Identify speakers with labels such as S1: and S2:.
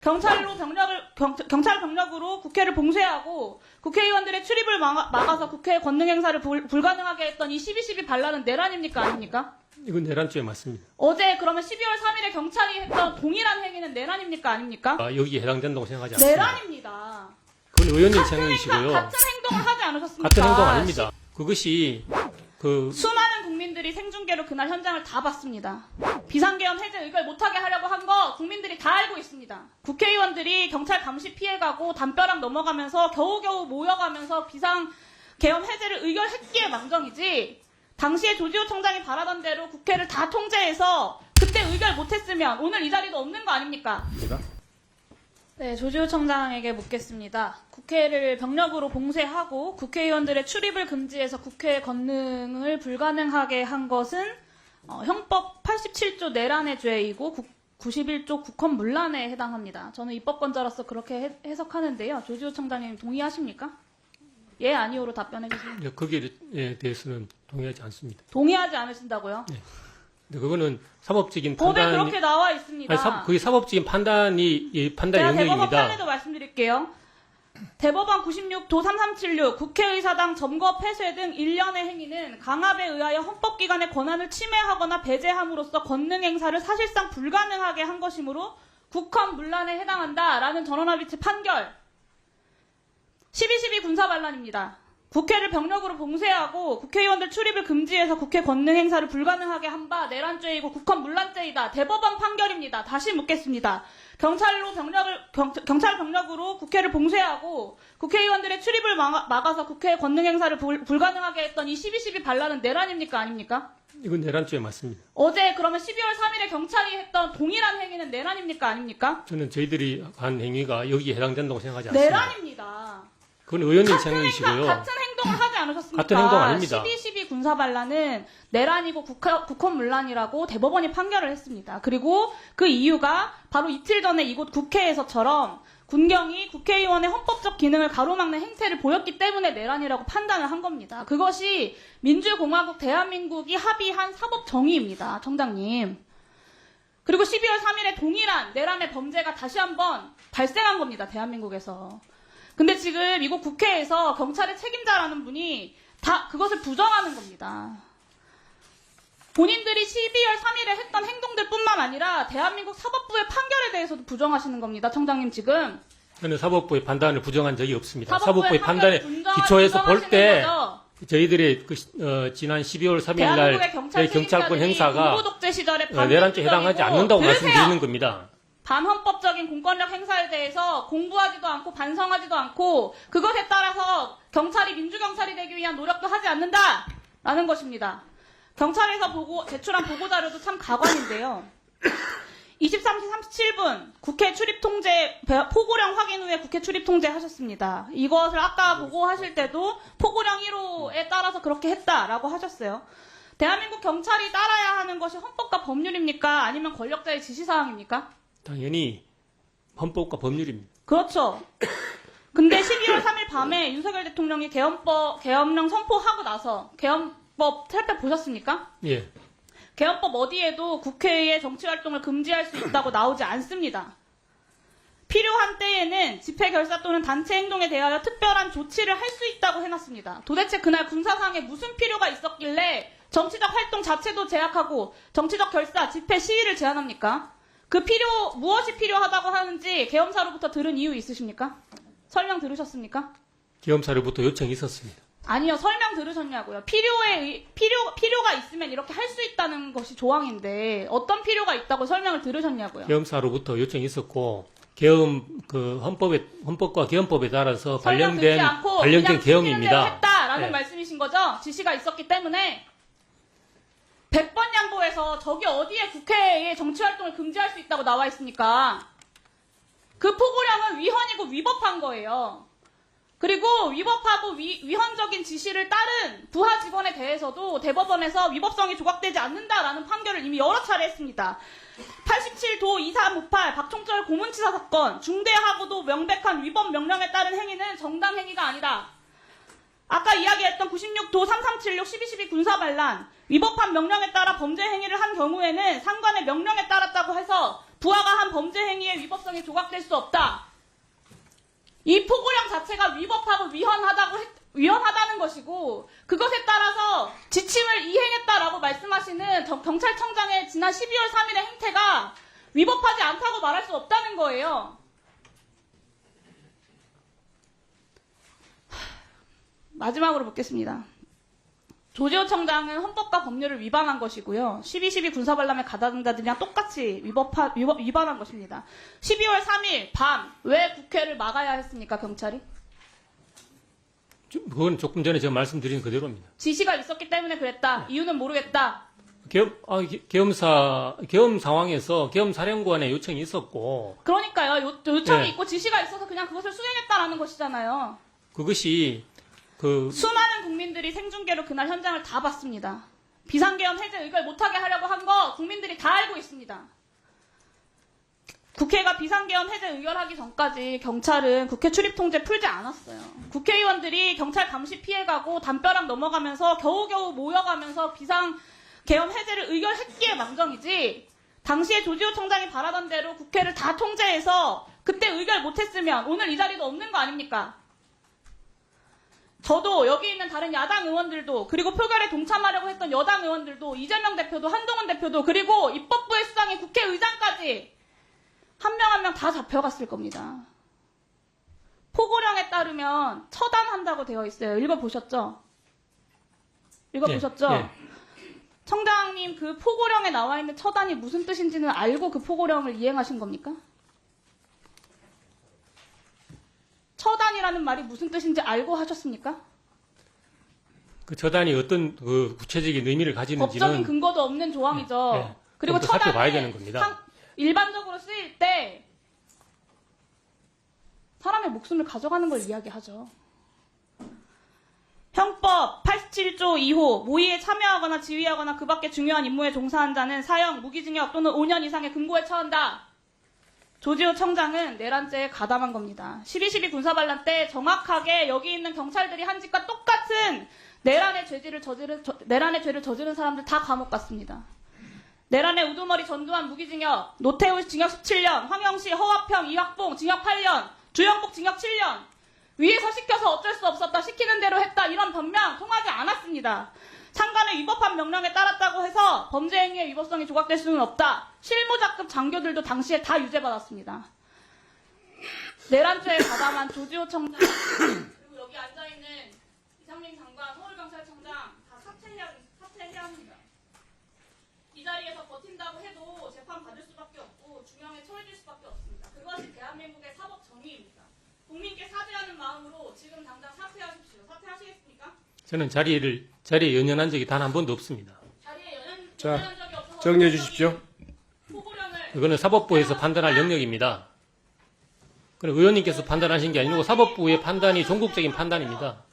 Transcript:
S1: 경찰 병력으로 국회를 봉쇄하고 국회의원들의 출입을 막아서 국회 권능 행사를 불가능하게 했던 이 12.12 반란은 내란입니까 아닙니까?
S2: 이건 내란죄 맞습니다.
S1: 어제 그러면 12월 3일에 경찰이 했던 동일한 행위는 내란입니까 아닙니까?
S2: 여기에 해당된다고 생각하지 않습니다.
S1: 내란입니다.
S2: 그건 의원님 생각이시고요.
S1: 같은 행동을 하지 않으셨습니까?
S2: 같은 행동 아닙니다. 그것이
S1: 수많은 국민들이 생중계로 그날 현장을 다 봤습니다. 비상계엄 해제 의결 못하게 하려고 한 거 국민들이 다 알고 있습니다. 국회의원들이 경찰 감시 피해가고 담벼락 넘어가면서 겨우겨우 모여가면서 비상계엄 해제를 의결했기에 망정이지, 당시에 조지호 청장이 바라던 대로 국회를 다 통제해서 그때 의결 못했으면 오늘 이 자리도 없는 거 아닙니까? 네, 조지호 청장에게 묻겠습니다. 국회를 병력으로 봉쇄하고 국회의원들의 출입을 금지해서 국회 권능을 불가능하게 한 것은 형법 87조 내란의 죄이고 91조 국헌문란에 해당합니다. 저는 입법권자로서 그렇게 해석하는데요. 조지호 청장님 동의하십니까? 예, 아니오로 답변해 주세요.
S2: 거기에 대해서는 동의하지 않습니다.
S1: 동의하지 않으신다고요?
S2: 네. 근데 그거는 사법적인
S1: 법에
S2: 판단이
S1: 그렇게 나와 있습니다.
S2: 그게 사법적인 판단이 판단
S1: 제가 대법원
S2: 영역입니다.
S1: 판례도 말씀드릴게요. 대법원 96도 3376 국회의사당 점거 폐쇄 등 일련의 행위는 강압에 의하여 헌법기관의 권한을 침해하거나 배제함으로써 권능 행사를 사실상 불가능하게 한 것이므로 국헌문란에 해당한다라는 전원합의체 판결. 12.12 군사반란입니다. 국회를 병력으로 봉쇄하고 국회의원들 출입을 금지해서 국회 권능 행사를 불가능하게 한 바 내란죄이고 국헌문란죄이다. 대법원 판결입니다. 다시 묻겠습니다. 경찰 병력으로 국회를 봉쇄하고 국회의원들의 출입을 막아서 국회 권능 행사를 불가능하게 했던 이 12.12 반란은 내란입니까 아닙니까?
S2: 이건 내란죄 맞습니다.
S1: 어제 그러면 12월 3일에 경찰이 했던 동일한 행위는 내란입니까 아닙니까?
S2: 저는 저희들이 한 행위가 여기에 해당된다고 생각하지 않습니다.
S1: 내란입니다.
S2: 그건 의원님 생각이시고요.
S1: 같은 행동을 하지 않으셨습니까?
S2: 같은 행동 아닙니다.
S1: 12.12 군사반란은 내란이고 국헌문란이라고 대법원이 판결을 했습니다. 그리고 그 이유가 바로 이틀 전에 이곳 국회에서처럼 군경이 국회의원의 헌법적 기능을 가로막는 행태를 보였기 때문에 내란이라고 판단을 한 겁니다. 그것이 민주공화국 대한민국이 합의한 사법정의입니다. 청장님. 그리고 12월 3일에 동일한 내란의 범죄가 다시 한번 발생한 겁니다. 대한민국에서. 근데 지금 이곳 국회에서 경찰의 책임자라는 분이 다 그것을 부정하는 겁니다. 본인들이 12월 3일에 했던 행동들 뿐만 아니라 대한민국 사법부의 판결에 대해서도 부정하시는 겁니다. 청장님 지금.
S2: 저는 사법부의 판단을 부정한 적이 없습니다.
S1: 사법부의
S2: 사법부의 판단에 기초해서 볼 때 저희들이 지난 12월 3일 날 경찰권 행사가 내란죄에 해당하지 않는다고 말씀드리는 겁니다.
S1: 반헌법적인 공권력 행사에 대해서 공부하지도 않고 반성하지도 않고 그것에 따라서 경찰이 민주경찰이 되기 위한 노력도 하지 않는다라는 것입니다. 경찰에서 제출한 보고자료도 참 가관인데요. 23시 37분 국회 출입 통제, 포고령 확인 후에 국회 출입 통제 하셨습니다. 이것을 아까 보고하실 때도 포고령 1호에 따라서 그렇게 했다라고 하셨어요. 대한민국 경찰이 따라야 하는 것이 헌법과 법률입니까? 아니면 권력자의 지시사항입니까?
S2: 당연히 헌법과 법률입니다.
S1: 그렇죠. 근데 12월 3일 밤에 윤석열 대통령이 계엄령 선포하고 나서 계엄법 살펴보셨습니까?
S2: 예.
S1: 계엄법 어디에도 국회의 정치활동을 금지할 수 있다고 나오지 않습니다. 필요한 때에는 집회 결사 또는 단체 행동에 대하여 특별한 조치를 할 수 있다고 해놨습니다. 도대체 그날 군사상에 무슨 필요가 있었길래 정치적 활동 자체도 제약하고 정치적 결사, 집회, 시위를 제한합니까? 무엇이 필요하다고 하는지 계엄사로부터 들은 이유 있으십니까? 설명 들으셨습니까?
S2: 계엄사로부터 요청이 있었습니다.
S1: 아니요, 설명 들으셨냐고요. 필요가 있으면 이렇게 할 수 있다는 것이 조항인데 어떤 필요가 있다고 설명을 들으셨냐고요.
S2: 계엄사로부터 요청이 있었고 헌법과 계엄법에 따라서 발령된 계엄입니다.
S1: 했다라는
S2: 네.
S1: 말씀이신 거죠? 지시가 있었기 때문에 100번 양보해서 저기 어디에 국회에 정치활동을 금지할 수 있다고 나와 있습니까? 그 포고령은 위헌이고 위법한 거예요. 그리고 위법하고 위헌적인 지시를 따른 부하 직원에 대해서도 대법원에서 위법성이 조각되지 않는다라는 판결을 이미 여러 차례 했습니다. 87도 2358 박총철 고문치사 사건 중대하고도 명백한 위법 명령에 따른 행위는 정당 행위가 아니다. 아까 이야기했던 96도 3376 12.12 군사반란 위법한 명령에 따라 범죄 행위를 한 경우에는 상관의 명령에 따랐다고 해서 부하가 한 범죄 행위의 위법성이 조각될 수 없다. 이 포고령 자체가 위법하고 위헌하다는 것이고 그것에 따라서 지침을 이행했다라고 말씀하시는 경찰청장의 지난 12월 3일의 행태가 위법하지 않다고 말할 수 없다는 거예요. 마지막으로 묻겠습니다. 조지호 청장은 헌법과 법률을 위반한 것이고요. 12.12 군사반람회 가담자들이랑 똑같이 위반한 것입니다. 12월 3일 밤 왜 국회를 막아야 했습니까, 경찰이?
S2: 그건 조금 전에 제가 말씀드린 그대로입니다.
S1: 지시가 있었기 때문에 그랬다. 이유는 모르겠다.
S2: 계엄 상황에서 계엄 사령관의 요청이 있었고.
S1: 그러니까요. 요청이
S2: 네.
S1: 있고 지시가 있어서 그냥 그것을 수행했다라는 것이잖아요.
S2: 그것이
S1: 수많은 국민들이 생중계로 그날 현장을 다 봤습니다. 비상계엄 해제 의결 못하게 하려고 한 거 국민들이 다 알고 있습니다. 국회가 비상계엄 해제 의결하기 전까지 경찰은 국회 출입통제 풀지 않았어요. 국회의원들이 경찰 감시 피해가고 담벼락 넘어가면서 겨우겨우 모여가면서 비상계엄 해제를 의결했기에 망정이지 당시에 조지호 청장이 바라던 대로 국회를 다 통제해서 그때 의결 못했으면 오늘 이 자리도 없는 거 아닙니까? 저도 여기 있는 다른 야당 의원들도 그리고 표결에 동참하려고 했던 여당 의원들도 이재명 대표도 한동훈 대표도 그리고 입법부의 수장인 국회의장까지 한 명 한 명 다 잡혀갔을 겁니다. 포고령에 따르면 처단한다고 되어 있어요. 읽어보셨죠? 읽어보셨죠?
S2: 예.
S1: 청장님 그 포고령에 나와 있는 처단이 무슨 뜻인지는 알고 그 포고령을 이행하신 겁니까? 처단이라는 말이 무슨 뜻인지 알고 하셨습니까?
S2: 그 처단이 어떤 구체적인 의미를 가지는지는
S1: 법적인 근거도 없는 조항이죠.
S2: 네.
S1: 그리고
S2: 좀 더 살펴봐야 되는 겁니다.
S1: 일반적으로 쓰일 때 사람의 목숨을 가져가는 걸 이야기하죠. 형법 87조 2호 모의에 참여하거나 지휘하거나 그 밖의 중요한 임무에 종사한 자는 사형, 무기징역 또는 5년 이상의 금고에 처한다. 조지호 청장은 내란죄에 가담한 겁니다. 12.12 군사반란 때 정확하게 여기 있는 경찰들이 한 짓과 똑같은 내란의 죄를 저지른 사람들 다 감옥 갔습니다. 내란의 우두머리 전두환 무기징역, 노태우 징역 17년, 황영시, 허화평, 이학봉 징역 8년, 주영복 징역 7년. 위에서 시켜서 어쩔 수 없었다, 시키는 대로 했다 이런 변명 통하지 않았습니다. 상관의 위법한 명령에 따랐다고 해서 범죄 행위의 위법성이 조각될 수는 없다. 실무자급 장교들도 당시에 다 유죄받았습니다. 내란죄에 가담한 조지호 청장 그리고 여기 앉아있는 이상민 장관, 서울경찰청장 다 사퇴해야 합니다. 이 자리에서 버틴다고 해도 재판 받을 수밖에 없고 중형에 처해질 수밖에 없습니다. 그것이 대한민국의 사법 정의입니다. 국민께 사죄하는 마음으로 지금 당장 사퇴하십시오. 사퇴하시겠습니까?
S2: 저는 자리에 연연한 적이 단 한 번도 없습니다.
S1: 자리에 연연한
S3: 자,
S1: 적이 없어서
S3: 정리해 주십시오.
S2: 그거는 사법부에서 판단할 영역입니다. 그럼 의원님께서 판단하신 게 아니고 사법부의 판단이 종국적인 판단입니다.